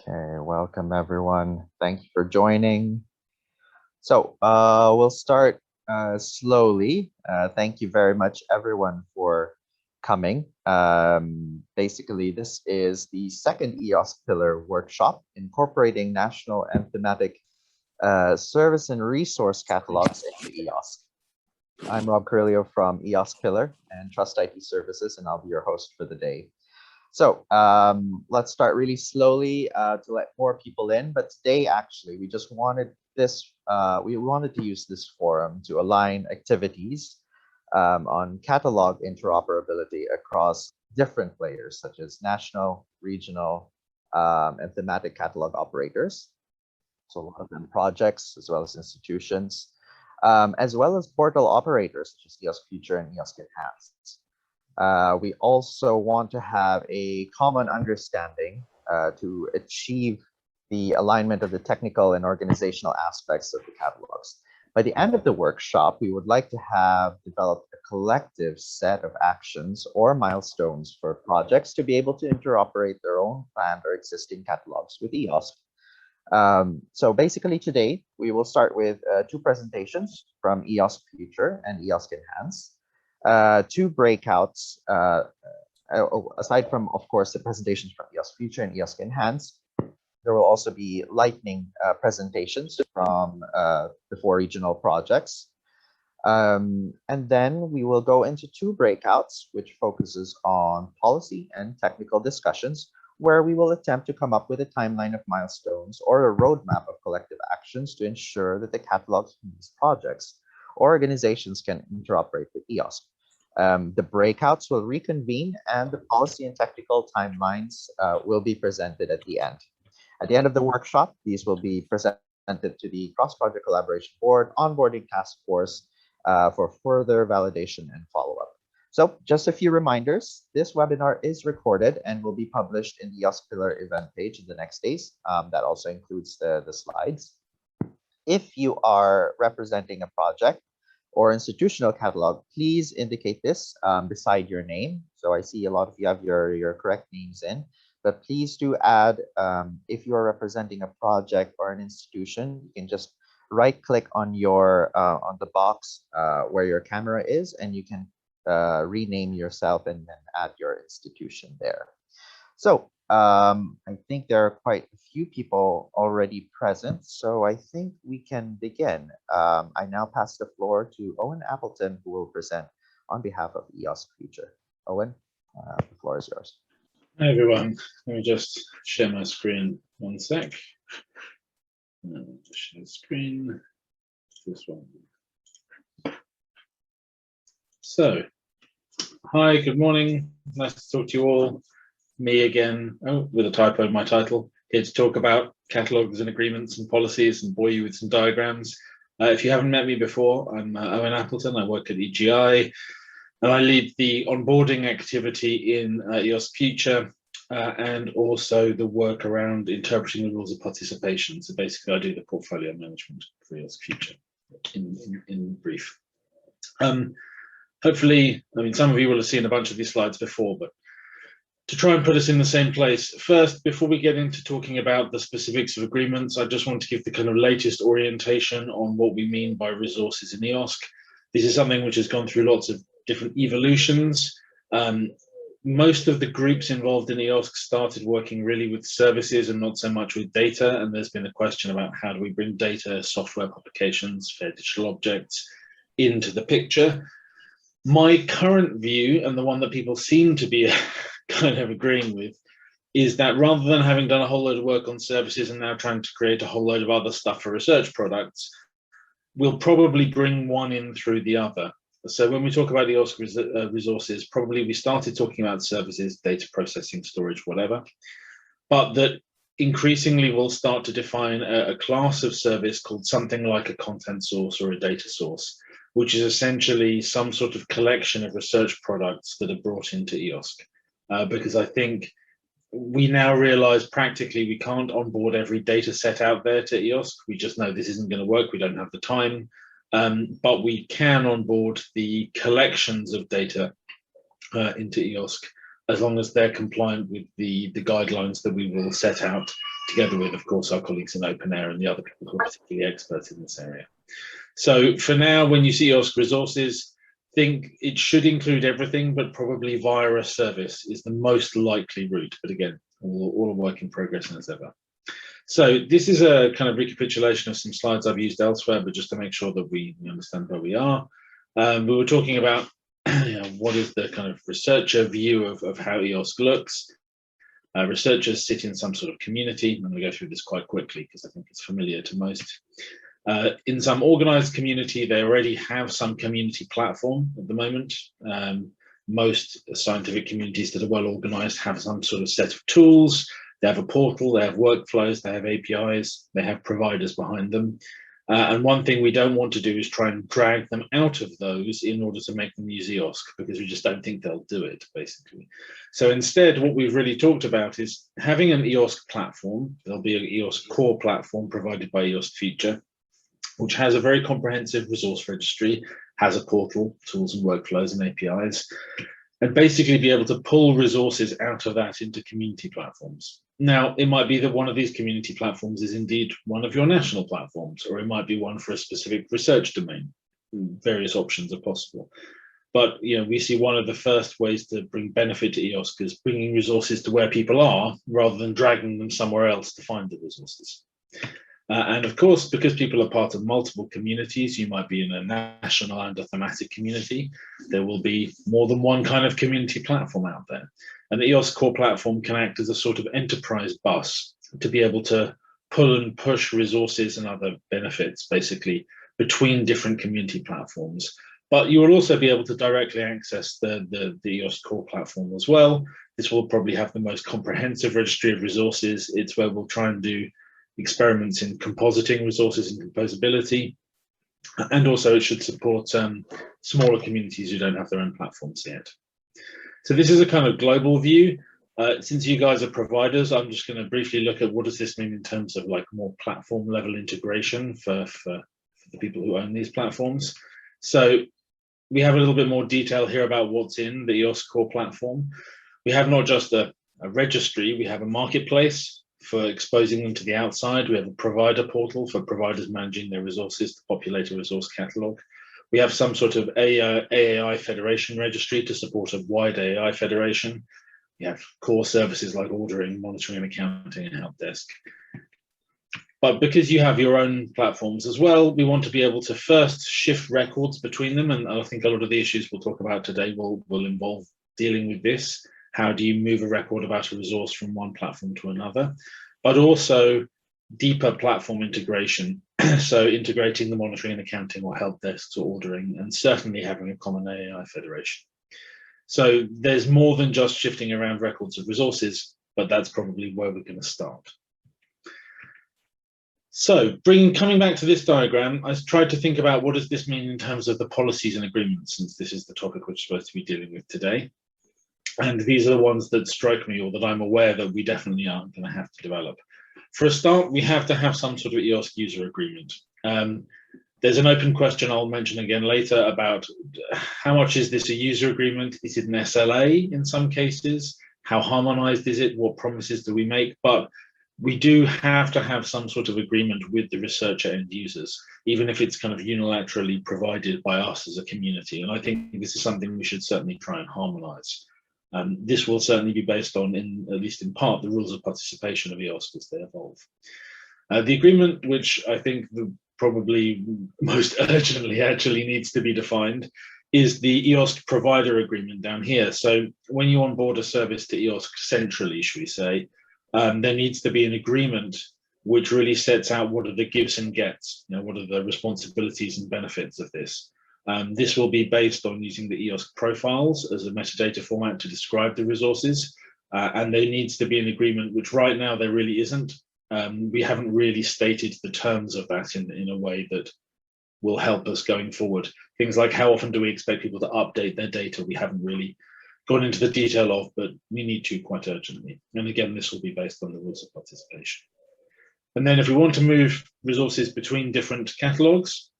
Okay, welcome everyone. Thank you for joining. So we'll start slowly. Thank you very much everyone for coming. Basically, this is the second EOS Pillar workshop incorporating national and thematic service and resource catalogs into EOS. I'm Rob Curlio from EOS Pillar and Trust IT Services, and I'll be your host for the day. So let's start really slowly to let more people in. But today, actually, we just wanted this, we wanted to use this forum to align activities on catalog interoperability across different players, such as national, regional, and thematic catalog operators. So a lot of them projects, as well as institutions, as well as portal operators, such as Eos Future and Eos Enhanced. We also want to have a common understanding to achieve the alignment of the technical and organizational aspects of the catalogs. By the end of the workshop, we would like to have developed a collective set of actions or milestones for projects to be able to interoperate their own planned or existing catalogs with EOS. So basically today, we will start with two presentations from Eos Future and Eos Enhanced. Two breakouts, aside from, of course, the presentations from Eos Future and Eos Enhanced, there will also be lightning presentations from the four regional projects. And then we will go into two breakouts, which focuses on policy and technical discussions, where we will attempt to come up with a timeline of milestones or a roadmap of collective actions to ensure that the catalogs from these projects or organizations can interoperate with EOS. The breakouts will reconvene and the policy and technical timelines will be presented at the end. At the end of the workshop, these will be presented to the Cross-Project Collaboration Board, Onboarding Task Force for further validation and follow-up. So just a few reminders, this webinar is recorded and will be published in the EOS Pillar event page in the next days. That also includes the slides. If you are representing a project or institutional catalog, please indicate this beside your name. So I see a lot of you have your correct names in, but please do add, if you are representing a project or an institution, you can just right click on your on the box where your camera is, and you can rename yourself and then add your institution there. So I think there are quite a few people already present, so I think we can begin. I now pass the floor to Owen Appleton, who will present on behalf of Eos Future. Owen, the floor is yours. Hi everyone, let me just share my screen one sec. Share screen, this one. So, hi, good morning, nice to talk to you all. Me again, with a typo in my title, here to talk about catalogs and agreements and policies and bore you with some diagrams. If you haven't met me before, I'm Owen Appleton. I work at EGI and I lead the onboarding activity in Eos Future and also the work around interpreting the rules of participation. So basically I do the portfolio management for Eos Future in brief. Hopefully, I mean, some of you will have seen a bunch of these slides before, but to try and put us in the same place, first, before we get into talking about the specifics of agreements, I just want to give the kind of latest orientation on what we mean by resources in EOSC. This is something which has gone through lots of different evolutions. Most of the groups involved in EOSC started working really with services and not so much with data, and there's been a question about how do we bring data, software publications, fair digital objects into the picture. My current view, and the one that people seem to be kind of agreeing with, is that rather than having done a whole load of work on services and now trying to create a whole load of other stuff for research products, we'll probably bring one in through the other. So when we talk about the EOSC resources, probably we started talking about services, data processing, storage, whatever, but that increasingly we'll start to define a class of service called something like a content source or a data source, which is essentially some sort of collection of research products that are brought into EOSC. Because I think we now realize practically we can't onboard every data set out there to EOSC. We just know this isn't going to work. We don't have the time. But we can onboard the collections of data into EOSC as long as they're compliant with the guidelines that we will set out together with, of course, our colleagues in Open Air and the other people who are particularly experts in this area. So for now, when you see EOSC resources, think it should include everything, but probably via a service is the most likely route. But again, all a work in progress as ever. So this is a kind of recapitulation of some slides I've used elsewhere, but just to make sure that we understand where we are. We were talking about what is the kind of researcher view of how EOSC looks. Researchers sit in some sort of community. I'm going to go through this quite quickly because I think it's familiar to most. In some organized community, they already have some community platform at the moment. Most scientific communities that are well organized have some sort of set of tools. They have a portal, they have workflows, they have APIs, they have providers behind them. And one thing we don't want to do is try and drag them out of those in order to make them use EOSC, because we just don't think they'll do it, basically. So instead, what we've really talked about is having an EOSC platform. There'll be an Eos Core Platform provided by EOSC Future, which has a very comprehensive resource registry, has a portal, tools and workflows and APIs, and basically be able to pull resources out of that into community platforms. Now, it might be that one of these community platforms is indeed one of your national platforms, or it might be one for a specific research domain. Various options are possible. But we see one of the first ways to bring benefit to EOSC is bringing resources to where people are, rather than dragging them somewhere else to find the resources. And of course, because people are part of multiple communities, you might be in a national and a thematic community, there will be more than one kind of community platform out there. And the Eos Core Platform can act as a sort of enterprise bus to be able to pull and push resources and other benefits, basically, between different community platforms. But you will also be able to directly access the Eos Core Platform as well. This will probably have the most comprehensive registry of resources. It's where we'll try and do experiments in compositing resources and composability, and also it should support smaller communities who don't have their own platforms yet. So this is a kind of global view. Since you guys are providers, I'm just going to briefly look at what does this mean in terms of like more platform level integration for the people who own these platforms. So we have a little bit more detail here about what's in the Eos Core Platform. We have not just a registry, we have a marketplace for exposing them to the outside. We have a provider portal for providers managing their resources to populate a resource catalog. We have some sort of AAI federation registry to support a wide AAI federation. We have core services like ordering, monitoring and accounting and help desk. But because you have your own platforms as well, we want to be able to first shift records between them. And I think a lot of the issues we'll talk about today will involve dealing with this. How do you move a record about a resource from one platform to another? But also deeper platform integration. So integrating the monitoring and accounting or help desks or ordering, and certainly having a common AAI federation. So there's more than just shifting around records of resources, but that's probably where we're going to start. So coming back to this diagram, I tried to think about what does this mean in terms of the policies and agreements, since this is the topic we're supposed to be dealing with today. And these are the ones that strike me, or that I'm aware that we definitely aren't going to have to develop. For a start, we have to have some sort of EOS user agreement. There's an open question I'll mention again later about how much is this a user agreement? Is it an SLA in some cases? How harmonized is it? What promises do we make? But we do have to have some sort of agreement with the researcher and users, even if it's kind of unilaterally provided by us as a community. And I think this is something we should certainly try and harmonize. This will certainly be based on, at least in part, the rules of participation of EOSC as they evolve. The agreement, which I think probably most urgently actually needs to be defined, is the EOSC Provider Agreement down here. So when you onboard a service to EOSC centrally, should we say, there needs to be an agreement which really sets out what are the gives and gets, what are the responsibilities and benefits of this. This will be based on using the Eos Profiles as a metadata format to describe the resources, and there needs to be an agreement, which right now there really isn't. We haven't really stated the terms of that in a way that will help us going forward. Things like how often do we expect people to update their data, we haven't really gone into the detail of, but we need to quite urgently. And again, this will be based on the rules of participation. And then if we want to move resources between different catalogues,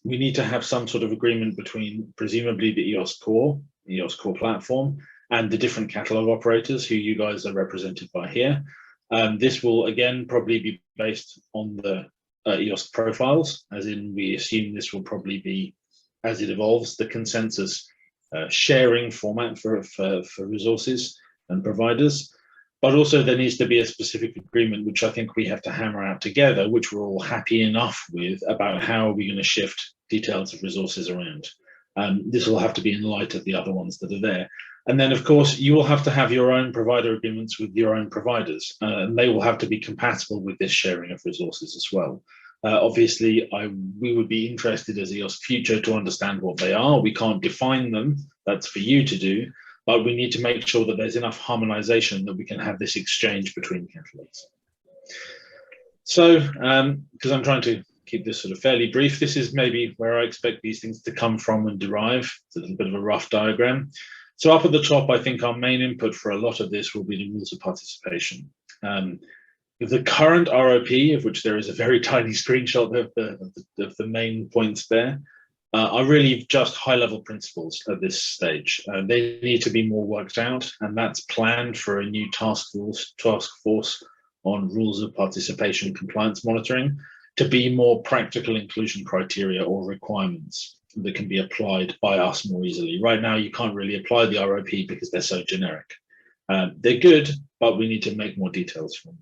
we need to have some sort of agreement between presumably the Eos Core Platform, and the different catalog operators who you guys are represented by here. This will again probably be based on the Eos profiles, as in we assume this will probably be, as it evolves, the consensus sharing format for resources and providers. But also there needs to be a specific agreement, which I think we have to hammer out together, which we're all happy enough with, about how we're going to shift details of resources around. This will have to be in light of the other ones that are there. And then, of course, you will have to have your own provider agreements with your own providers, and they will have to be compatible with this sharing of resources as well. Obviously, we would be interested as Eos Future to understand what they are. We can't define them. That's for you to do. But we need to make sure that there's enough harmonization that we can have this exchange between catalogs. So, because I'm trying to keep this sort of fairly brief, this is maybe where I expect these things to come from and derive. It's a little bit of a rough diagram. So up at the top, I think our main input for a lot of this will be the rules of participation. The current ROP, of which there is a very tiny screenshot of the main points there, are really just high-level principles at this stage. They need to be more worked out, and that's planned for a new task force on rules of participation compliance monitoring to be more practical inclusion criteria or requirements that can be applied by us more easily. Right now, you can't really apply the ROP because they're so generic. They're good, but we need to make more details from them.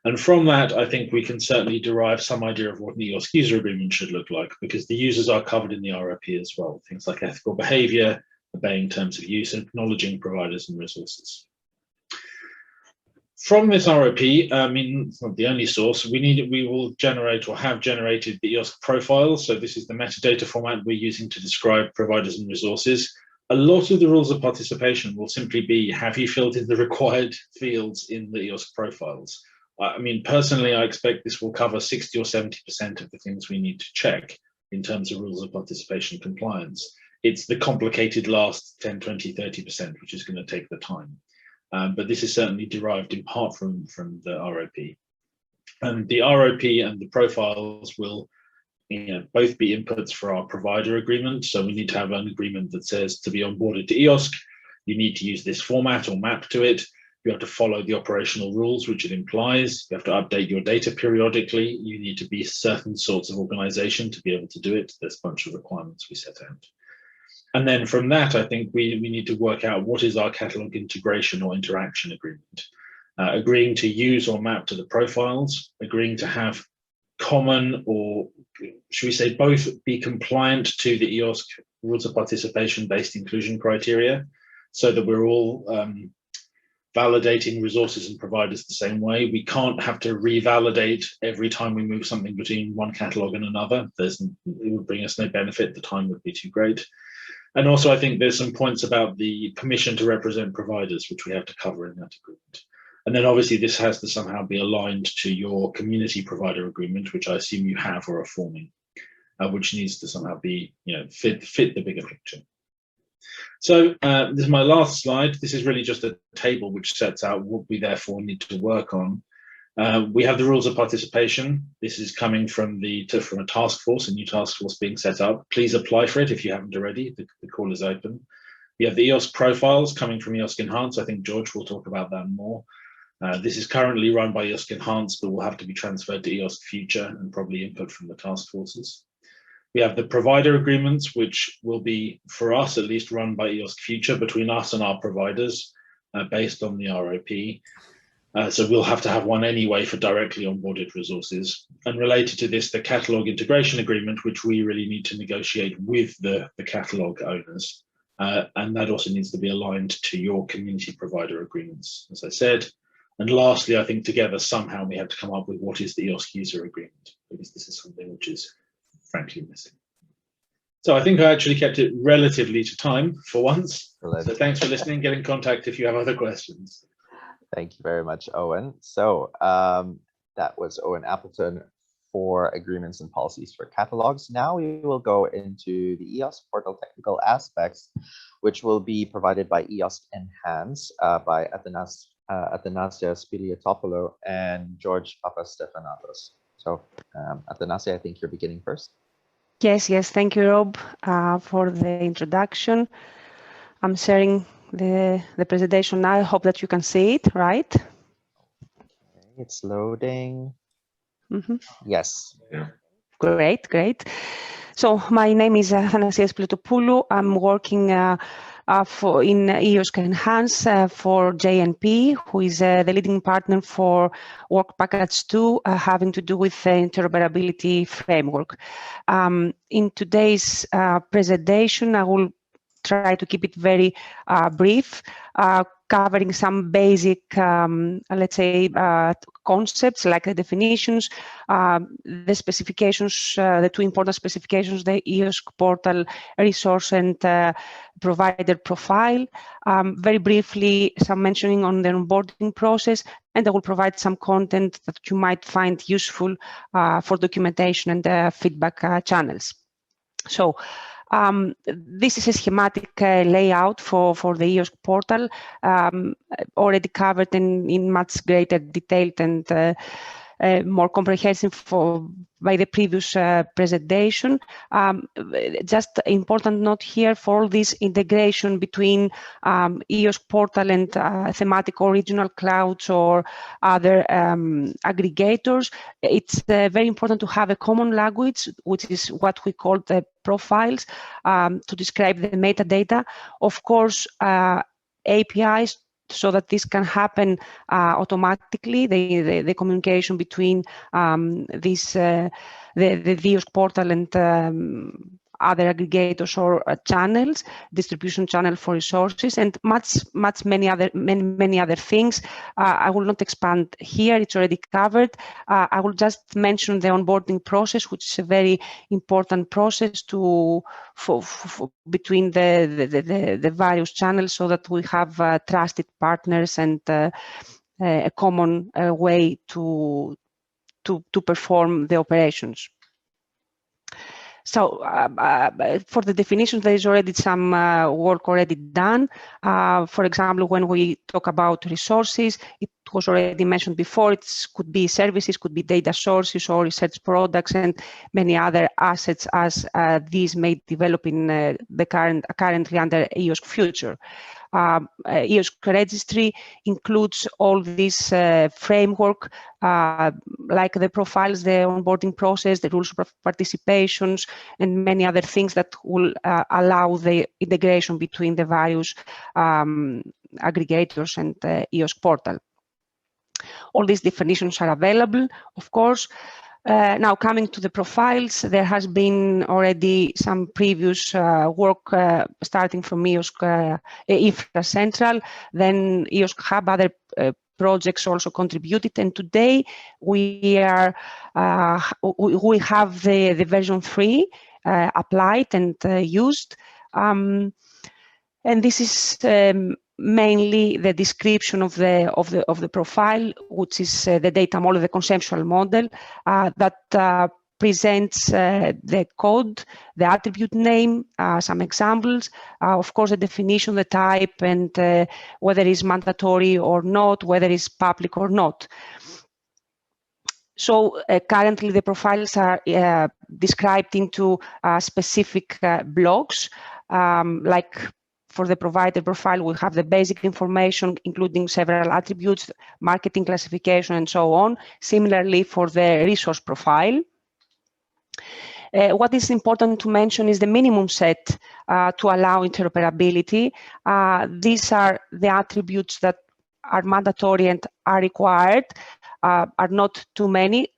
And from that, I think we can certainly derive some idea of what an Eos User Agreement should look like, because the users are covered in the ROP as well. Things like ethical behavior, obeying terms of use, and acknowledging providers and resources. From this ROP, I mean, it's not the only source, we will generate or have generated the Eos Profiles. So this is the metadata format we're using to describe providers and resources. A lot of the rules of participation will simply be, have you filled in the required fields in the Eos Profiles? I mean, personally, I expect this will cover 60 or 70% of the things we need to check in terms of rules of participation compliance. It's the complicated last 10, 20, 30%, which is going to take the time. But this is certainly derived in part from the ROP. And the ROP and the profiles will both be inputs for our provider agreement. So we need to have an agreement that says to be onboarded to EOSC, you need to use this format or map to it. You have to follow the operational rules, which it implies. You have to update your data periodically. You need to be certain sorts of organization to be able to do it. There's a bunch of requirements we set out. And then from that, I think we need to work out what is our catalog integration or interaction agreement. Agreeing to use or map to the profiles, agreeing to have common, or should we say both, be compliant to the EOSC rules of participation based inclusion criteria, so that we're all validating resources and providers the same way. We can't have to revalidate every time we move something between one catalog and another. It would bring us no benefit. The time would be too great. And also, I think there's some points about the permission to represent providers, which we have to cover in that agreement. And then obviously this has to somehow be aligned to your community provider agreement, which I assume you have or are forming, which needs to somehow be, fit the bigger picture. So this is my last slide. This is really just a table which sets out what we therefore need to work on. We have the rules of participation. This is coming from a task force, a new task force being set up. Please apply for it if you haven't already. The call is open. We have the EOS profiles coming from EOSC Enhance. I think George will talk about that more. This is currently run by EOSC Enhance, but will have to be transferred to EOSC Future and probably input from the task forces. We have the provider agreements, which will be, for us at least, run by EOSC Future between us and our providers based on the ROP. So we'll have to have one anyway for directly onboarded resources. And related to this, the catalog integration agreement, which we really need to negotiate with the catalog owners. And that also needs to be aligned to your community provider agreements, as I said. And lastly, I think together somehow we have to come up with what is the Eos User Agreement, because this is something which is frankly missing. So I think I actually kept it relatively to time for once. So thanks for listening. Get in contact if you have other questions. Thank you very much, Owen. So that was Owen Appleton for agreements and policies for catalogs. Now we will go into the EOS portal technical aspects, which will be provided by EOS Enhance by Athanasia Spiliotopoulos and George Papastephanopoulos. So Athanasia, I think you're beginning first. Yes, thank you, Rob, for the introduction. I'm sharing the presentation now. I hope that you can see it, right? it's loading. Mhm. Yes. Yeah. Great, great. So my name is Athanasias Pletopoulou. I'm working in EOSC Enhance for JNP, who is the leading partner for Work Package 2, having to do with the interoperability framework. In today's presentation, I will try to keep it very brief, covering some basic, let's say, concepts like the definitions, the specifications, the two important specifications, the EOS portal resource and provider profile. Very briefly, some mentioning on the onboarding process, and I will provide some content that you might find useful for documentation and feedback channels. So this is a schematic layout for the EOS portal, already covered in much greater detail and more comprehensive by the previous presentation. Just important note here for this integration between EOS portal and thematic or regional clouds or other aggregators. It's very important to have a common language, which is what we call the profiles, to describe the metadata. Of course, APIs, so that this can happen automatically, the communication between the EOS portal and other aggregators or channels, distribution channel for resources, and many other things. I will not expand here; it's already covered. I will just mention the onboarding process, which is a very important process between the various channels, so that we have trusted partners and a common way to perform the operations. So for the definitions, there is already some work already done. For example, when we talk about resources, it was already mentioned before, it could be services, could be data sources or research products and many other assets as these may develop in the currently under EOS Future. EOS Registry includes all this framework, like the profiles, the onboarding process, the rules of participations, and many other things that will allow the integration between the various aggregators and the EOS portal. All these definitions are available, of course. Now, coming to the profiles, there has been already some previous work starting from EOS Infra Central, then EOS Hub, other projects also contributed, and today we have the version 3 applied and used, and this is mainly the description of the profile, which is the data model, the conceptual model that presents the code, the attribute name, some examples, of course, the definition, the type, and whether it's mandatory or not, whether it's public or not. So currently the profiles are described into specific blocks, like for the provider profile, we have the basic information, including several attributes, marketing classification, and so on. Similarly, for the resource profile. What is important to mention is the minimum set to allow interoperability. These are the attributes that are mandatory and are required, are not too many.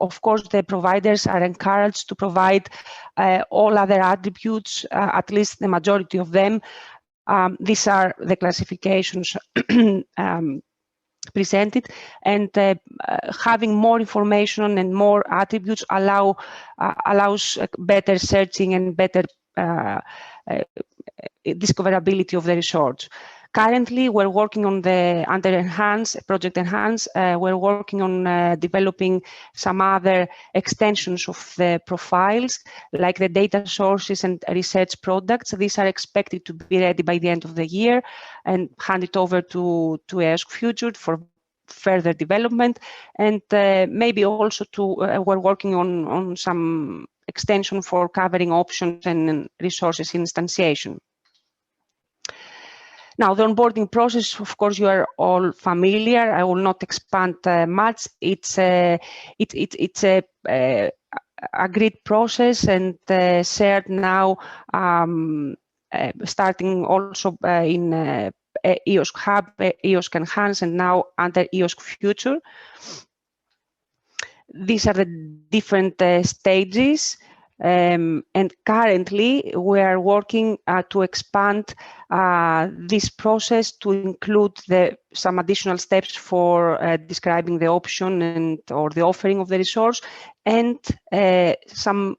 Of course, the providers are encouraged to provide all other attributes, at least the majority of them. These are the classifications presented, and having more information and more attributes allows better searching and better discoverability of the resource. Currently, we're working on under Project Enhance, we're working on developing some other extensions of the profiles, like the data sources and research products. These are expected to be ready by the end of the year and handed over to EOS Future for further development. And maybe also we're working on some extension for covering options and resources instantiation. Now, the onboarding process, of course, you are all familiar. I will not expand much. It's a agreed process and shared now, starting also in EOSC Hub, EOSC Enhance, and now under EOSC Future. These are the different stages. And currently, we are working to expand this process to include some additional steps for describing the option or the offering of the resource, and some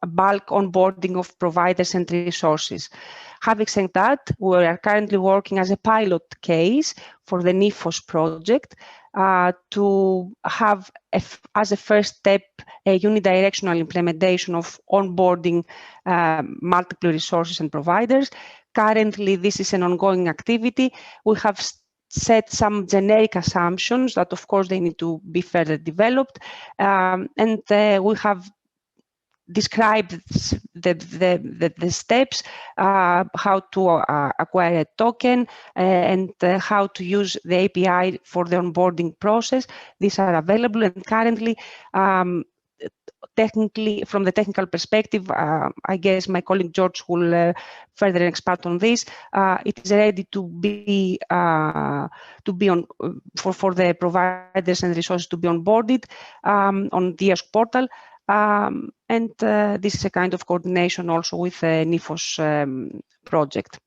bulk onboarding of providers and resources. Having said that, we are currently working as a pilot case for the NIFOS project to have, as a first step, a unidirectional implementation of onboarding multiple resources and providers. Currently, this is an ongoing activity. We have set some generic assumptions that, of course, they need to be further developed, and we have describe the steps, how to acquire a token, and how to use the API for the onboarding process. These are available, and currently, technically, from the technical perspective, I guess my colleague George will further expand on this. It is ready to be on for the providers and resources to be onboarded on the EOSC portal. And this is a kind of coordination also with the NIFOS project.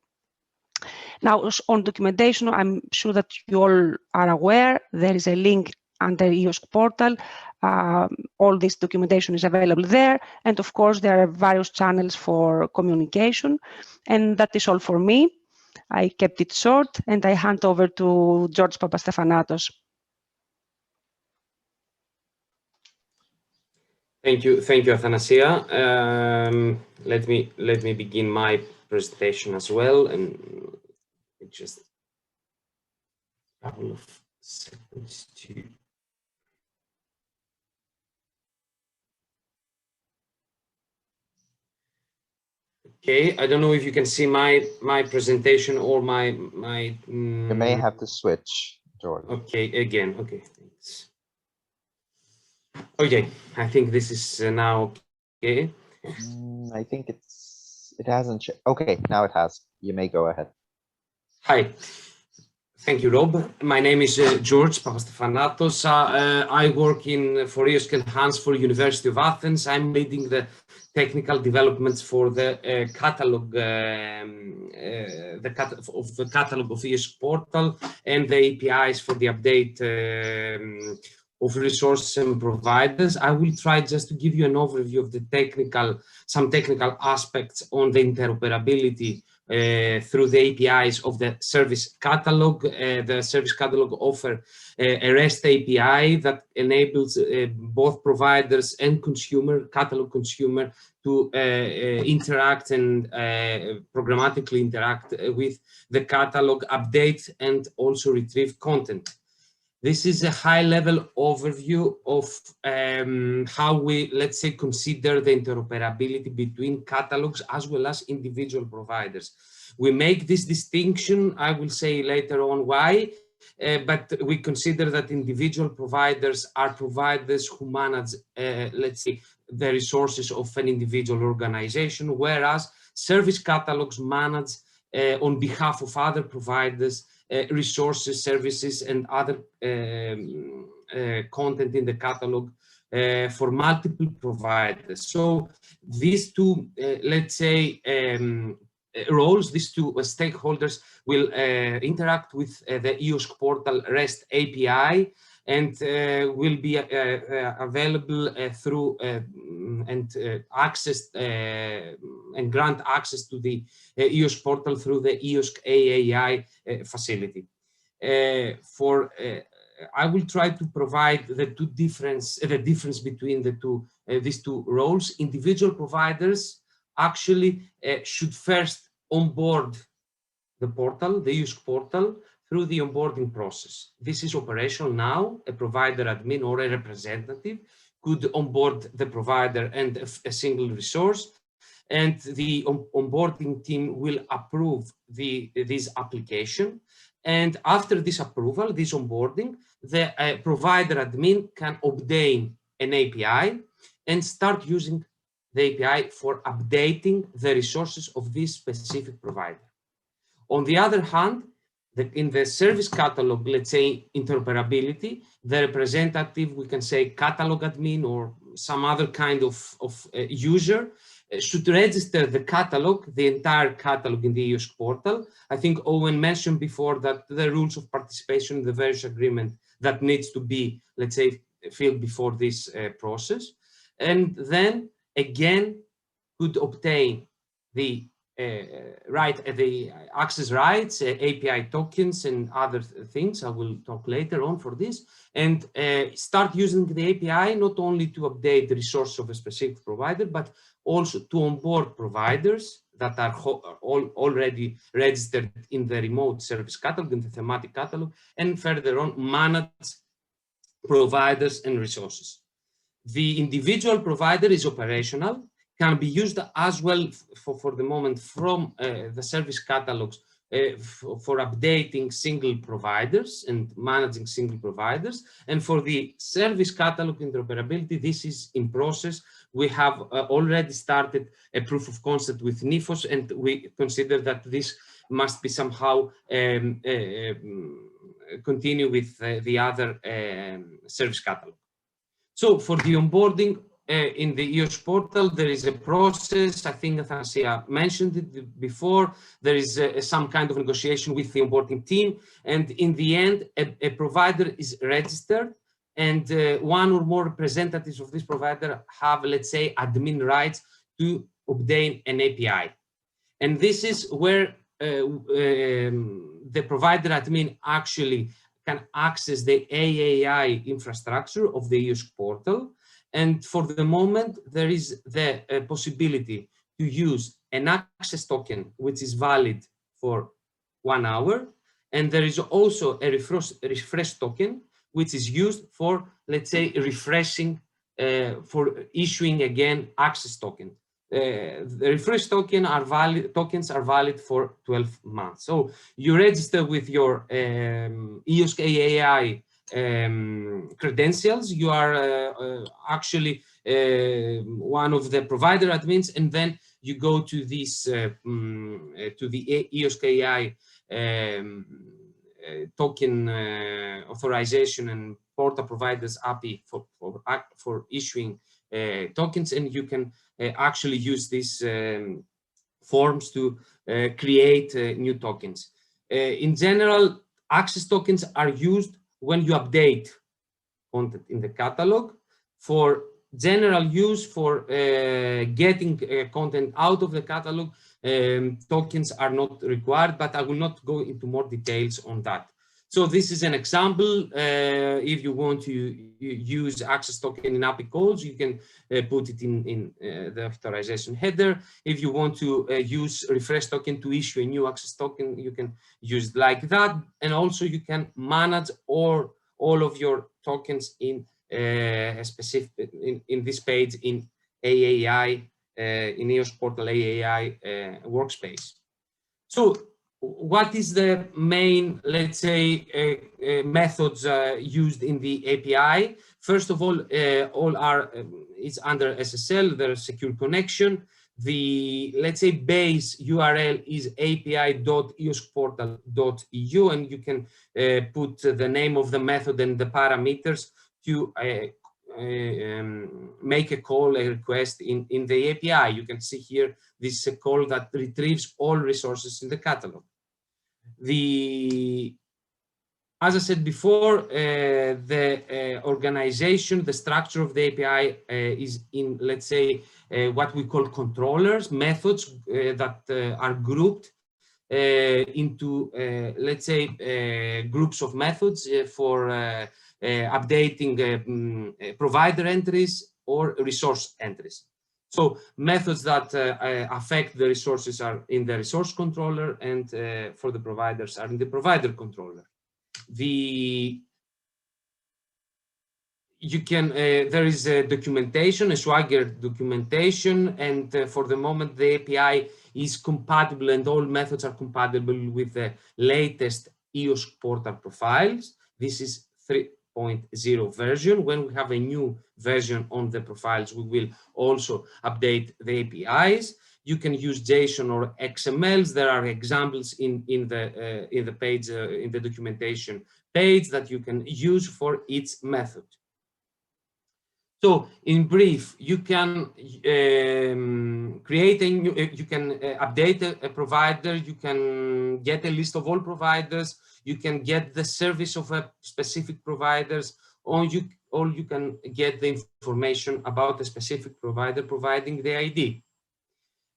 Now, on documentation, I'm sure that you all are aware there is a link under EOSC portal. All this documentation is available there. And of course, there are various channels for communication. And that is all for me. I kept it short, and I hand over to George Papastefanatos. Thank you, Athanasia. Let me begin my presentation as well, and just a couple of seconds to. Okay, I don't know if you can see my presentation or my. You may have to switch, George. Okay, again. Okay, thanks. Okay, I think this is now okay. I think it hasn't. Okay, now it has. You may go ahead. Hi, thank you, Rob. My name is George Papastefanatos. I work for EOSC Enhance for University of Athens. I'm leading the technical developments for the catalog, the catalog of EOSC portal, and the APIs for the update of resources and providers. I will try just to give you an overview of the some technical aspects on the interoperability through the APIs of the service catalog. The service catalog offers a REST API that enables both providers and catalog consumer to interact and programmatically interact with the catalog, update, and also retrieve content. This is a high-level overview of how we, let's say, consider the interoperability between catalogs as well as individual providers. We make this distinction, I will say later on why, but we consider that individual providers are providers who manage, let's say, the resources of an individual organization, whereas service catalogs manage on behalf of other providers resources, services, and other content in the catalog for multiple providers. So these two, let's say, roles, these two stakeholders will interact with the EOSC portal REST API, and will be available through and access and grant access to the EOSC portal through the EOSC AAI facility. I will try to provide the difference between these two roles. Individual providers actually should first onboard the portal, the EOSC portal, through the onboarding process. This is operational now. A provider admin or a representative could onboard the provider and a single resource and the onboarding team will approve this application. And after this approval, this onboarding, the provider admin can obtain an API and start using the API for updating the resources of this specific provider. On the other hand, in the service catalog, let's say interoperability, the representative, we can say catalog admin or some other kind of user, should register the catalog, the entire catalog in the Eos portal. I think Owen mentioned before that the rules of participation in the various agreement that needs to be, let's say, filled before this process. And then again, could obtain the the access rights, API tokens, and other things. I will talk later on for this, and start using the API not only to update the resource of a specific provider, but also to onboard providers that are already registered in the remote service catalog, in the thematic catalog, and further on manage providers and resources. The individual provider is operational, can be used as well for the moment from the service catalogs for updating single providers and managing single providers. And for the service catalog interoperability, this is in process. We have already started a proof of concept with NIFOS, and we consider that this must be somehow continue with the other service catalog. So for the onboarding, in the Eos portal, there is a process. I think Athanasia mentioned it before. There is some kind of negotiation with the onboarding team. And in the end, a provider is registered, and one or more representatives of this provider have, let's say, admin rights to obtain an API. And this is where the provider admin actually can access the AAI infrastructure of the Eos portal. And for the moment, there is the possibility to use an access token, which is valid for 1 hour. And there is also a refresh token, which is used for, let's say, refreshing, for issuing again access token. The refresh tokens are valid for 12 months. So you register with your Eos AAI credentials. You are actually one of the provider admins, and then you go to this to the Eos AI token authorization and portal providers API for issuing tokens, and you can actually use these forms to create new tokens. In general, access tokens are used when you update content in the catalog. For general use, for getting content out of the catalog, tokens are not required, but I will not go into more details on that. So this is an example. If you want to use access token in API calls, you can put it in the authorization header. If you want to use refresh token to issue a new access token, you can use it like that. And also you can manage all of your tokens in a specific in this page in AAI, in Eos Portal AAI workspace. So what is the main, let's say, methods used in the API? First of all are it's under SSL, there's secure connection. The, let's say, base URL is api.eosportal.eu, and you can put the name of the method and the parameters to make a call, a request in the API. You can see here, this is a call that retrieves all resources in the catalog. As I said before, the organization, the structure of the API is in, let's say, what we call controllers, methods that are grouped into, let's say, groups of methods for updating provider entries or resource entries. So methods that affect the resources are in the resource controller, and for the providers are in the provider controller. you can, there is a documentation, a Swagger documentation, and for the moment the API is compatible and all methods are compatible with the latest Eos Portal Profiles. This is 3.0 version. When we have a new version on the profiles, we will also update the APIs. You can use JSON or XMLs. There are examples in the page, in the documentation page that you can use for each method. So in brief, you can create a new, you can update a provider, you can get a list of all providers, you can get the service of a specific providers, or you can get the information about a specific provider providing the ID.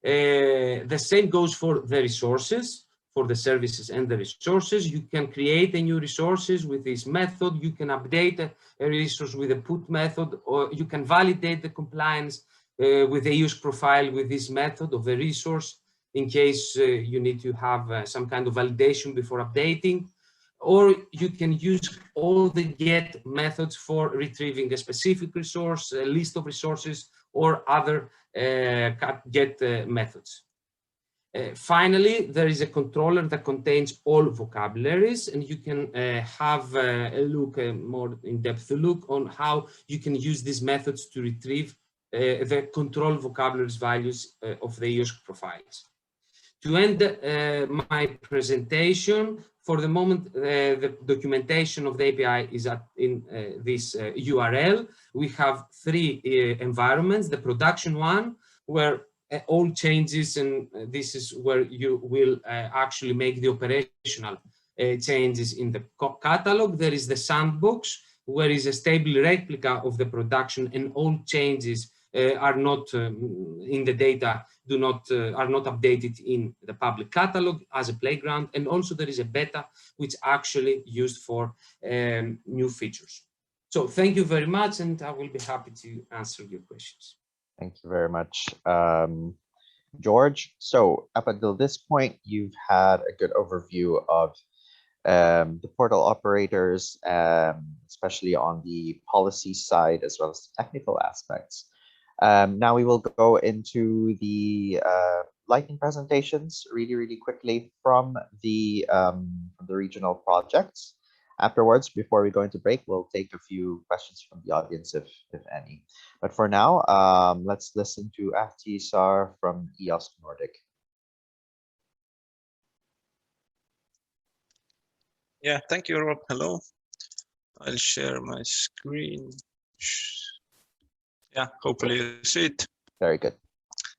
The same goes for the resources, for the services and the resources. You can create a new resources with this method. You can update a resource with a put method, or you can validate the compliance with the Eos profile with this method of the resource in case you need to have some kind of validation before updating. Or you can use all the get methods for retrieving a specific resource, a list of resources, or other get methods. Finally, there is a controller that contains all vocabularies, and you can have a look, a more in-depth look on how you can use these methods to retrieve the control vocabularies values of the Eos profiles. To end my presentation, for the moment, the documentation of the API is in this URL. We have three environments: the production one, where all changes, and this is where you will actually make the operational changes in the catalog. There is the sandbox, where is a stable replica of the production, and all changes are not in the data, are not updated in the public catalog as a playground. And also there is a beta which actually used for new features. So thank you very much, and I will be happy to answer your questions. Thank you very much, George. So up until this point, you've had a good overview of the portal operators, especially on the policy side, as well as the technical aspects. Now we will go into the lightning presentations really quickly from the regional projects. Afterwards, before we go into break, we'll take a few questions from the audience, if any. But for now, let's listen to Ahtisar from Eos Nordic. Yeah, thank you, Rob. Hello. I'll share my screen. Yeah, hopefully you see it. Very good.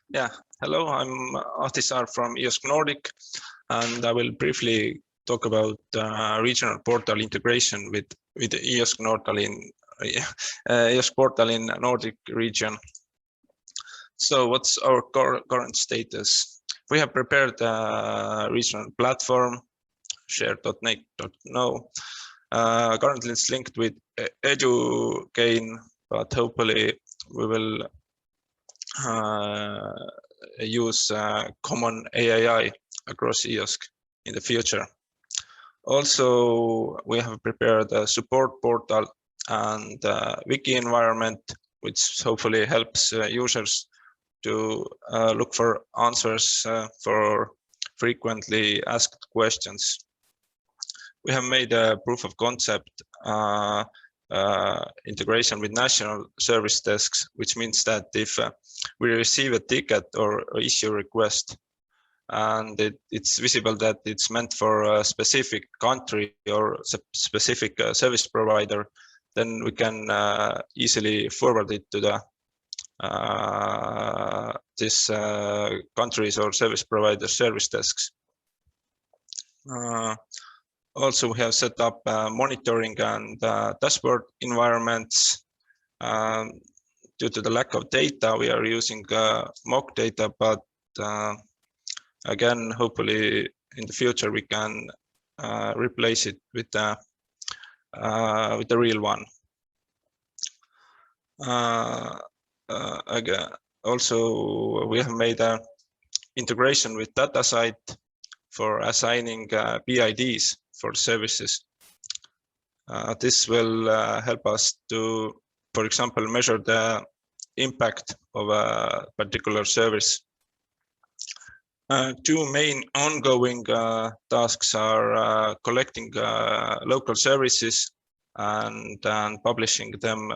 Yeah, hello, I'm Ahtisar from Eos Nordic, and I will briefly talk about regional portal integration with the Eos portal in Nordic region. So what's our current status? We have prepared a regional platform, share.nake.no. Currently it's linked with EduGain, but hopefully we will use common AII across EOSC in the future. Also, we have prepared a support portal and wiki environment, which hopefully helps users to look for answers for frequently asked questions. We have made a proof of concept integration with national service desks, which means that if we receive a ticket or issue request, and it's visible that it's meant for a specific country or specific service provider, then we can easily forward it to the this countries or service provider service desks. Also, we have set up monitoring and dashboard environments. Due to the lack of data, we are using mock data, but again, hopefully in the future we can replace it with the real one. Again, also we have made an integration with DataSite for assigning PIDs for services. This will help us to for example, measure the impact of a particular service. Two main ongoing tasks are collecting local services and publishing them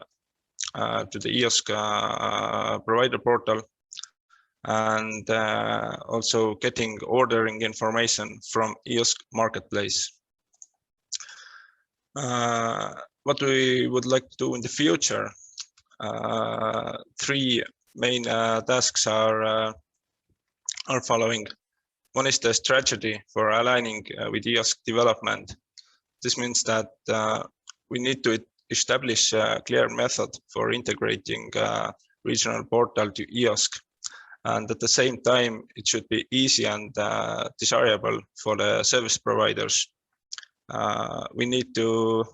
to the Eos provider portal, and also getting ordering information from Eos marketplace. What we would like to do in the future, three main tasks are following. One is the strategy for aligning with Eos development. This means that we need to establish a clear method for integrating regional portal to EOSC, and at the same time it should be easy and desirable for the service providers. We need to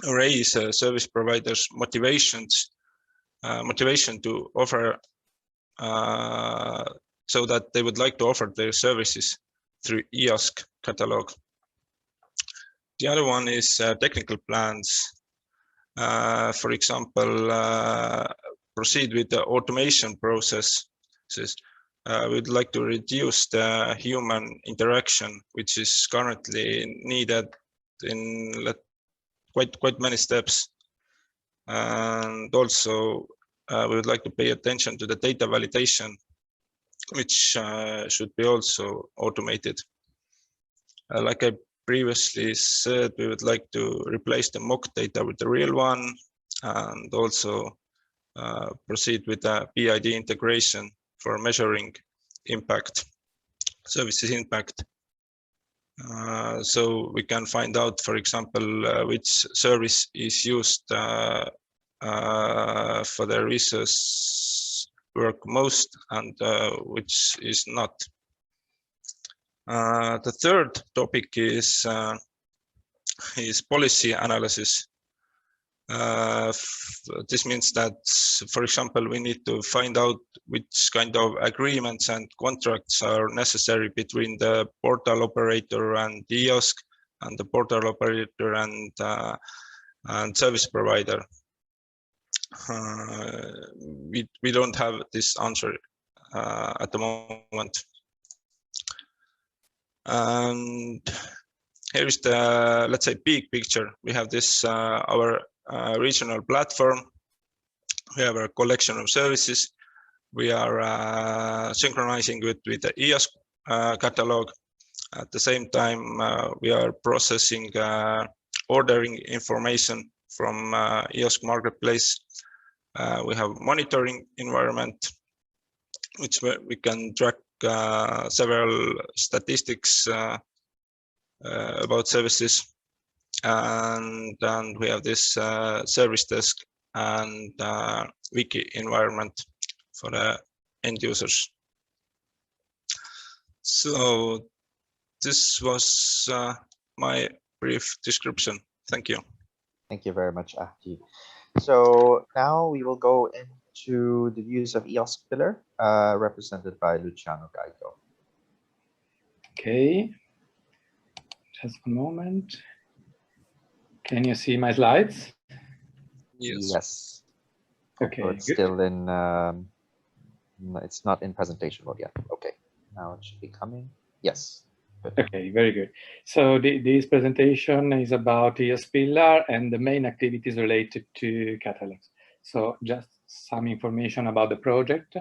raise service providers' motivation to offer, so that they would like to offer their services through EOSC catalog. The other one is technical plans. For example, proceed with the automation processes. We'd like to reduce the human interaction, which is currently needed in quite many steps. And also, we would like to pay attention to the data validation, which should be also automated. Like I previously said, we would like to replace the mock data with the real one, and also proceed with the PID integration for measuring impact, services impact. So we can find out, for example, which service is used for the resource work most, and which is not. The third topic is policy analysis. This means that, for example, we need to find out which kind of agreements and contracts are necessary between the portal operator and EOSC, and the portal operator and service provider. We don't have this answer at the moment. And here is the, let's say, big picture. We have this our regional platform. We have a collection of services. We are synchronizing with the Eos catalog. At the same time, we are processing ordering information from Eos marketplace. We have monitoring environment, which we can track several statistics about services, and we have this service desk and wiki environment for the end users. So this was my brief description. Thank you. Thank you very much, Ahti. So now we will go into the views of EOSC-Pillar, represented by Luciano Gaido. Okay, just a moment. Can you see my slides? Yes. Okay, So it's good. still in, it's not in presentation mode yet. Okay, now it should be coming. Yes. Good. Okay, very good. So this presentation is about EOSC-Pillar and the main activities related to catalogs. So just some information about the project.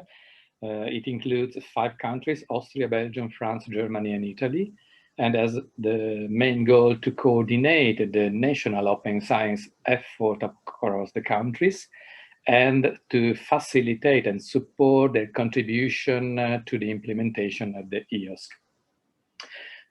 It includes 5 countries: Austria, Belgium, France, Germany, and Italy, and has the main goal to coordinate the national open science effort across the countries and to facilitate and support their contribution to the implementation of the EOSC.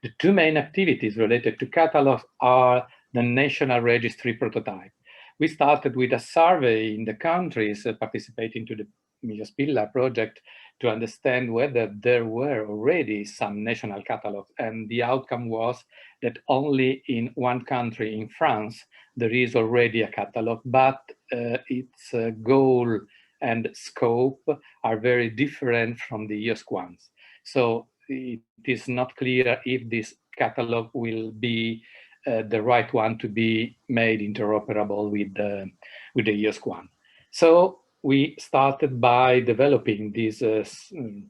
The 2 main activities related to catalogs are the national registry prototype. We started with a survey in the countries participating to the EOSC-Pillar project to understand whether there were already some national catalogs, and the outcome was that only in 1 country, in France, there is already a catalog, but its goal and scope are very different from the EOSC ones. So it is not clear if this catalog will be the right one to be made interoperable with the EOSC one. So we started by developing this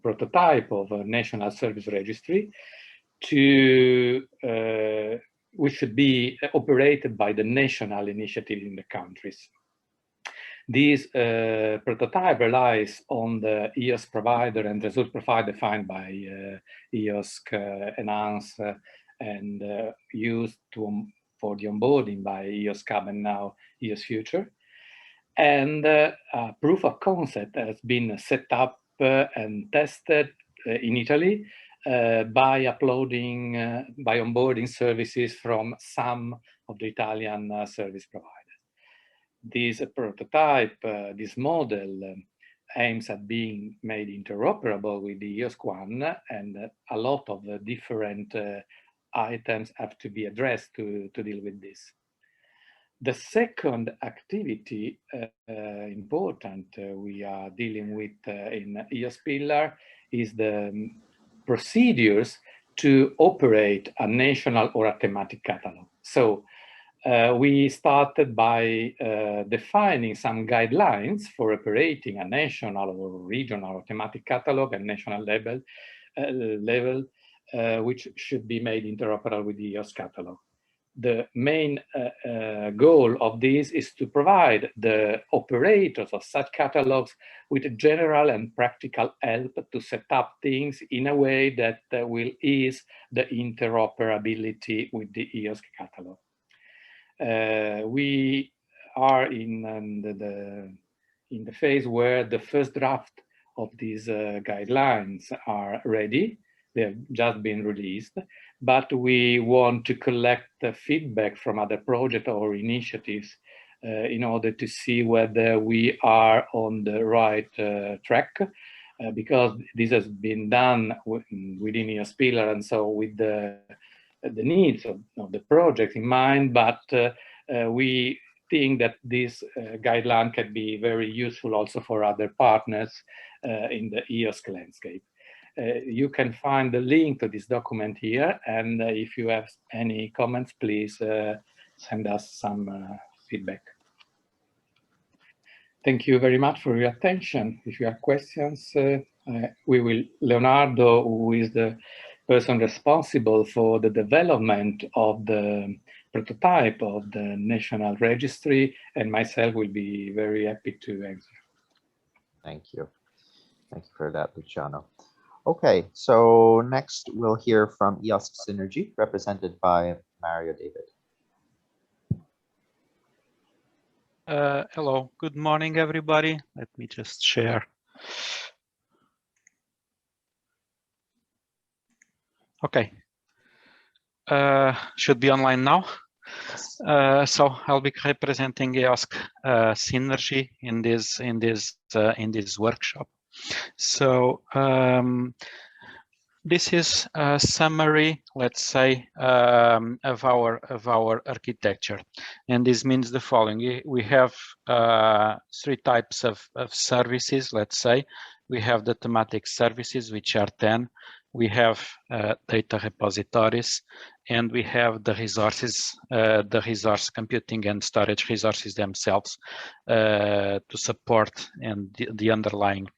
prototype of a national service registry which should be operated by the national initiative in the countries. This prototype relies on the Eos provider and result profile defined by EOSC Enhance and used for the onboarding by EOSC and now Eos Future. And proof of concept has been set up and tested in Italy by onboarding services from some of the Italian service providers. This prototype, this model aims at being made interoperable with the EOSC one, and a lot of different items have to be addressed to deal with this. The second activity important we are dealing with in EOS-Pillar is the procedures to operate a national or a thematic catalog. So we started by defining some guidelines for operating a national or regional or thematic catalog at national level, which should be made interoperable with the EOS catalog. The main goal of this is to provide the operators of such catalogs with general and practical help to set up things in a way that will ease the interoperability with the EOS catalog. We are in the phase where the first draft of these guidelines are ready. They have just been released, but we want to collect the feedback from other projects or initiatives in order to see whether we are on the right track, because this has been done within EOS-Pillar, and so with the needs of the project in mind, but we think that this guideline can be very useful also for other partners in the EOSC landscape. You can find the link to this document here, and if you have any comments, please send us some feedback. Thank you very much for your attention. If you have questions, Leonardo, who is the person responsible for the development of the prototype of the National Registry, and myself will be very happy to answer. Thank you. Thank you for that, Luciano. Okay, so next we'll hear from EOSC Synergy, represented by Mario David. Hello, good morning, everybody. Let me just share. Okay, should be online now. So I'll be representing EOSC Synergy in this workshop. So this is a summary, let's say, of our architecture, and this means the following: we have three types of services. Let's say we have the thematic services, which are 10. We have data repositories, and we have the resources, the resource computing and storage resources themselves to support and the underlying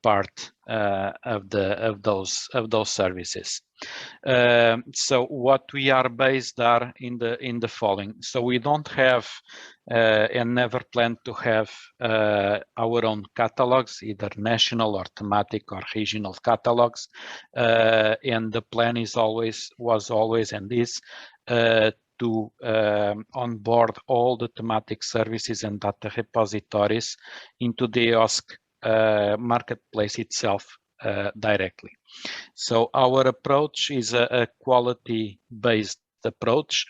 part of those services. So what we are based are in the following. So we don't have and never plan to have our own catalogs, either national or thematic or regional catalogs, and the plan was always and is to onboard all the thematic services and data repositories into the EOSC marketplace itself directly. So our approach is a quality-based approach.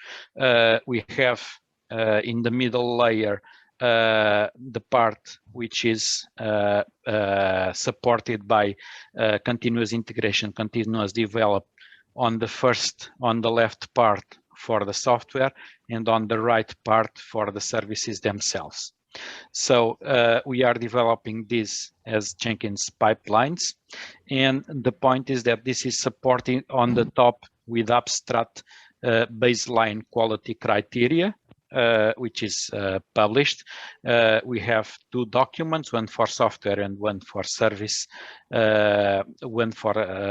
We have in the middle layer the part which is supported by continuous integration, continuous develop on the left part for the software, and on the right part for the services themselves. So we are developing this as Jenkins pipelines, and the point is that this is supporting on the top with abstract baseline quality criteria, which is published. We have 2 documents, one for software and one for service,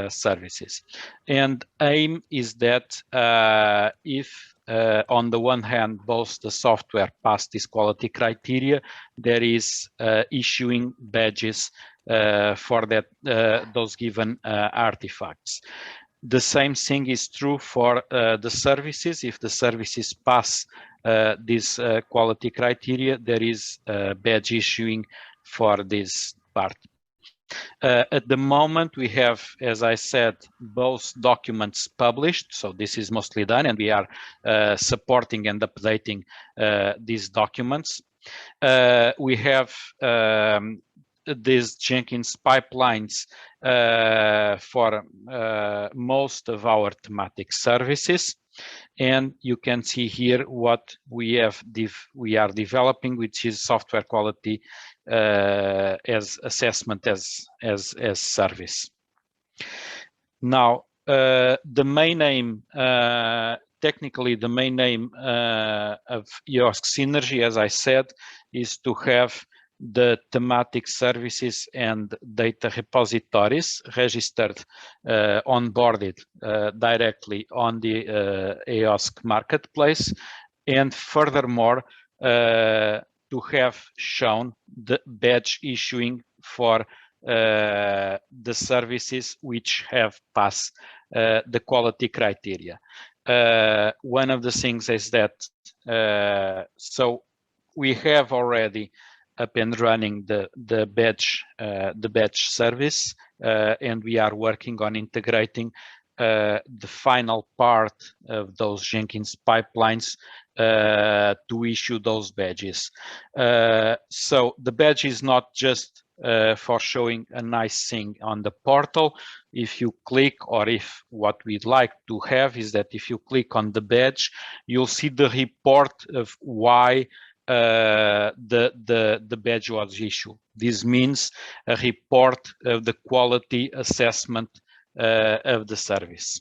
services. And aim is that if on the one hand, both the software pass this quality criteria, there is issuing badges for that those given artifacts. The same thing is true for the services. If the services pass this quality criteria, there is badge issuing for this part. At the moment, we have, as I said, both documents published. So this is mostly done, and we are supporting and updating these documents. We have these Jenkins pipelines for most of our thematic services. And you can see here what we are developing, which is software quality as assessment as service. Now, the main aim, technically the main aim of EOSC Synergy, as I said, is to have the thematic services and data repositories registered, onboarded directly on the EOSC marketplace, and furthermore to have shown the badge issuing for the services which have passed the quality criteria. One of the things is that so we have already up and running the badge service, and we are working on integrating the final part of those Jenkins pipelines to issue those badges. So the badge is not just for showing a nice thing on the portal. If you click, or if what we'd like to have is that if you click on the badge, you'll see the report of why the badge was issued. This means a report of the quality assessment of the service.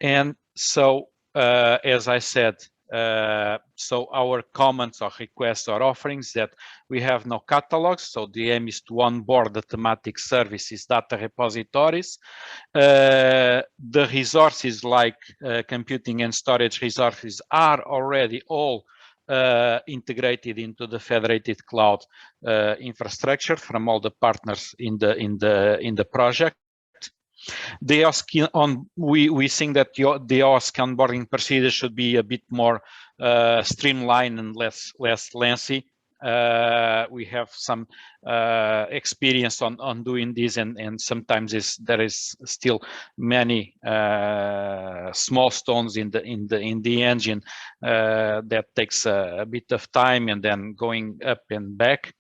And so, as I said, so our comments or requests or offerings that we have no catalogs. So the aim is to onboard the thematic services data repositories. The resources like computing and storage resources are already all integrated into the federated cloud infrastructure from all the partners in the project. The EOSC we think that the EOSC onboarding procedure should be a bit more streamlined and less lengthy. We have some experience on doing this, and sometimes there is still many small stones in the engine that takes a bit of time, and then going up and back.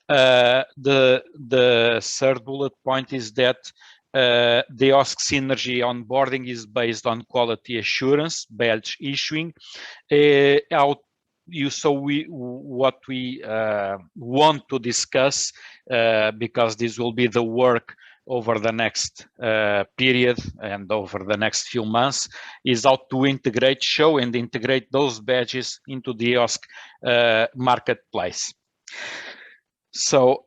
The third bullet point is that the EOSC Synergy onboarding is based on quality assurance, badge issuing. What we want to discuss, because this will be the work over the next period and over the next few months, is how to show and integrate those badges into the EOSC marketplace. So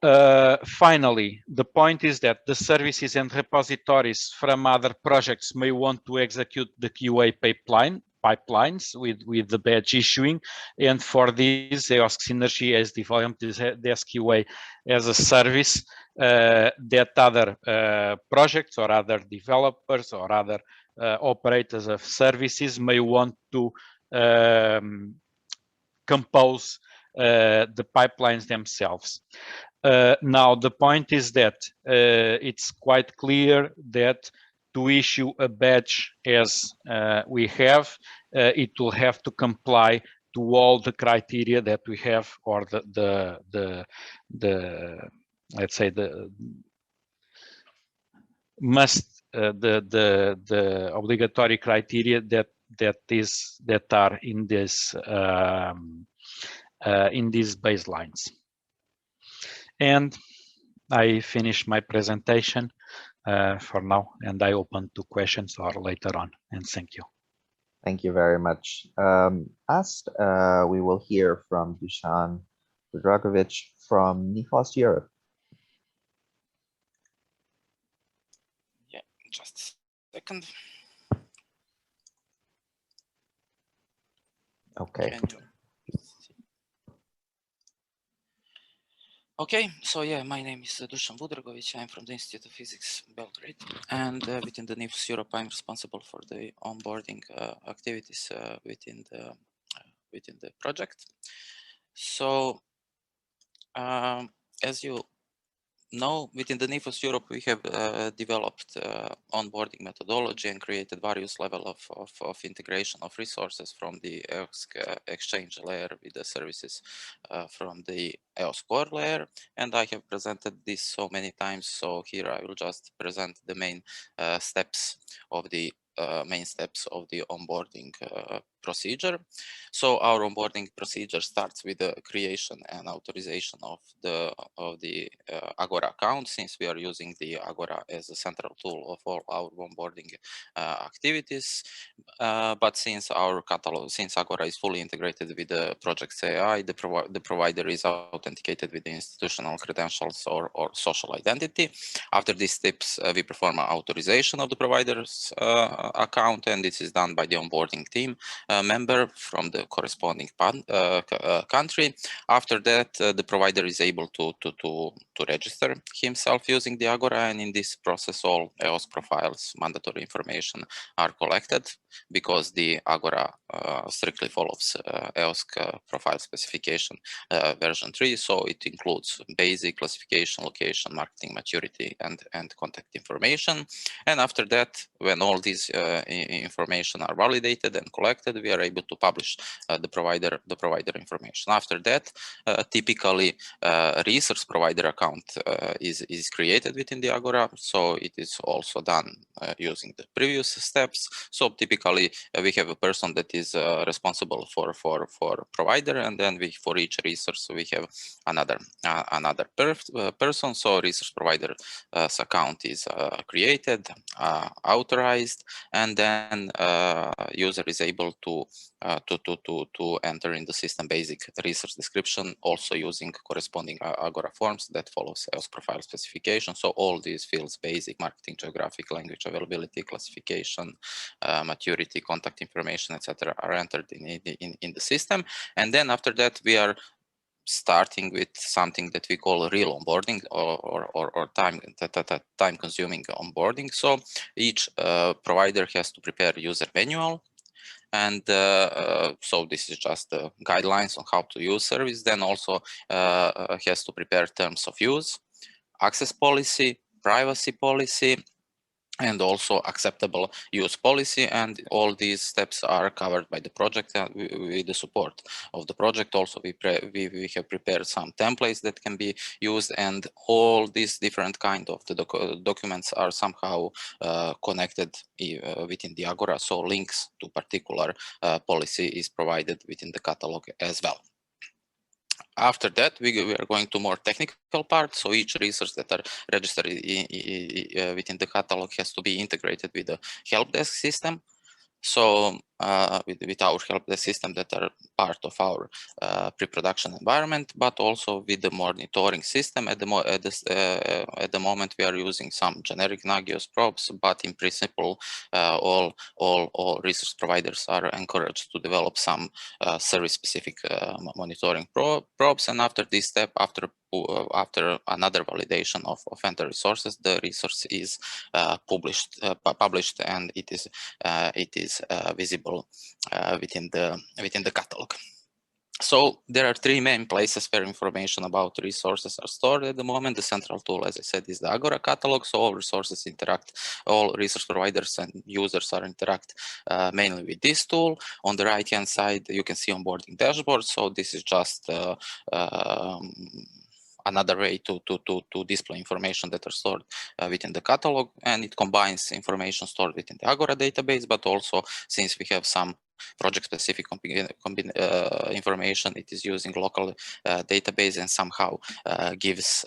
finally, the point is that the services and repositories from other projects may want to execute the QA pipelines with the badge issuing, and for this, EOSC Synergy has developed this SQA as a service that other projects or other developers or other operators of services may want to compose the pipelines themselves. Now, the point is that it's quite clear that to issue a badge as we have, it will have to comply to all the criteria that we have, or the let's say the obligatory criteria that are in these baselines. And I finish my presentation for now, and I open to questions or later on, and thank you. Thank you very much. Last, we will hear from Dusan Dragovic from NIFOS Europe. Yeah, just a second. Okay. Okay, so yeah, my name is Dusan Vudragovic. I'm from the Institute of Physics, Belgrade, and within the NIFOS Europe, I'm responsible for the onboarding activities within the project. So, as you know, within the NIFOS Europe, we have developed onboarding methodology and created various levels of integration of resources from the Eos exchange layer with the services from the Eos Core layer. And I have presented this so many times, so here I will just present the main steps of the onboarding procedure. So our onboarding procedure starts with the creation and authorization of the Agora account, since we are using the Agora as a central tool of all our onboarding activities. But since our catalog, since Agora is fully integrated with the project's AI, the provider is authenticated with the institutional credentials or social identity. After these steps, we perform an authorization of the provider's account, and this is done by the onboarding team member from the corresponding country. After that, the provider is able to register himself using the Agora, and in this process, all Eos profiles mandatory information are collected, because the Agora strictly follows Eos profile specification version 3. So it includes basic classification, location, marketing maturity, and contact information. And after that, when all these information are validated and collected, we are able to publish the provider information. After that, typically resource provider account is created within the Agora. So it is also done using the previous steps. So typically we have a person that is responsible for provider, and then for each resource we have another person. So resource provider account is created, authorized, and then user is able to enter in the system basic resource description, also using corresponding Agora forms that follows Eos profile specification. So all these fields, basic, marketing, geographic, language availability, classification, maturity, contact information, etc., are entered in the system. And then after that, we are starting with something that we call real onboarding, or time-consuming onboarding. So each provider has to prepare user manual, and so this is just the guidelines on how to use service. Then also has to prepare terms of use, access policy, privacy policy, and also acceptable use policy. And all these steps are covered by the project with the support of the project. Also, we have prepared some templates that can be used, and all these different kind of the documents are somehow connected within the Agora. So links to particular policy is provided within the catalog as well. After that, we are going to more technical part. So each resource that are registered within the catalog has to be integrated with the help desk system. So with our help desk system that are part of our pre-production environment, but also with the monitoring system. At the moment, we are using some generic Nagios probes, but in principle, all resource providers are encouraged to develop some service-specific monitoring probes. And after this step, after another validation of enter resources, the resource is published, and it is visible within the catalog. So there are three main places where information about resources are stored at the moment. The central tool, as I said, is the Agora catalog. So all resources interact, all resource providers and users are interact mainly with this tool. On the right-hand side, you can see onboarding dashboard. So this is just another way to display information that are stored within the catalog, and it combines information stored within the Agora database, but also, since we have some project-specific information. It is using local database and somehow gives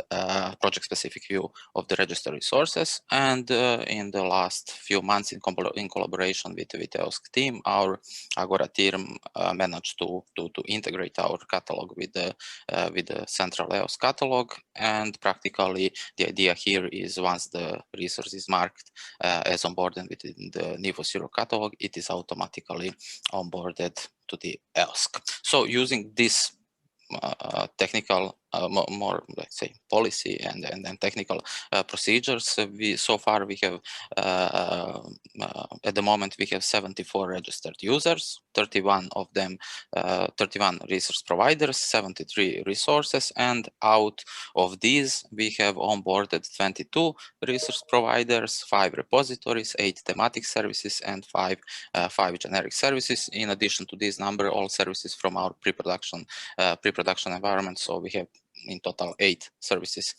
project-specific view of the register resources. And in the last few months, in collaboration with the EOSC team, our Agora team managed to integrate our catalog with the central Eos catalog. And practically, the idea here is once the resource is marked as onboarded within the Niveau 0 catalog, it is automatically onboarded to the EOSC. So using this technical, more let's say policy and technical procedures, so far we have at the moment we have 74 registered users, 31 of them 31 resource providers, 73 resources, and out of these we have onboarded 22 resource providers, 5 repositories, 8 thematic services, and 5 generic services. In addition to this number, all services from our pre-production environment. So we have in total 8 services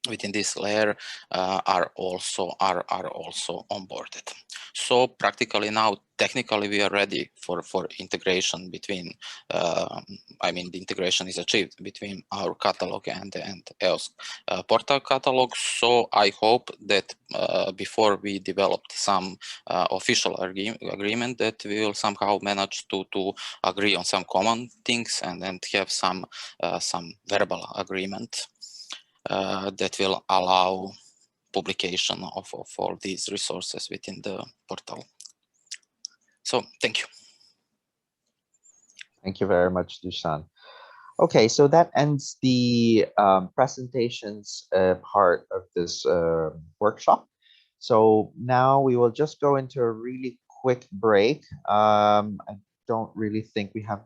within this layer are also onboarded. So practically now, technically, we are ready for integration between. I mean, the integration is achieved between our catalog and Eos portal catalog. So I hope that before we developed some official agreement, that we will somehow manage to agree on some common things and have some verbal agreement that will allow publication of all these resources within the portal. So thank you. Thank you very much, Dusan. Okay, so that ends the presentations part of this workshop. So now we will just go into a really quick break. I don't really think we have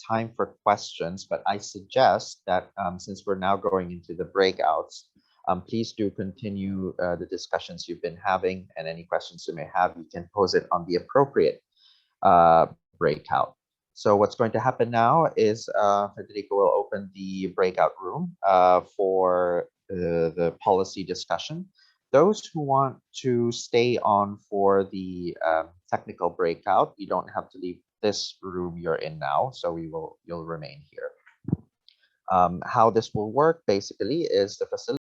time for questions, but I suggest that since we're now going into the breakouts, please do continue the discussions you've been having, and any questions you may have, you can pose it on the appropriate breakout. So what's going to happen now is Federico will open the breakout room for the policy discussion. Those who want to stay on for the technical breakout, you don't have to leave this room you're in now, so you'll remain here. How this will work basically is the facility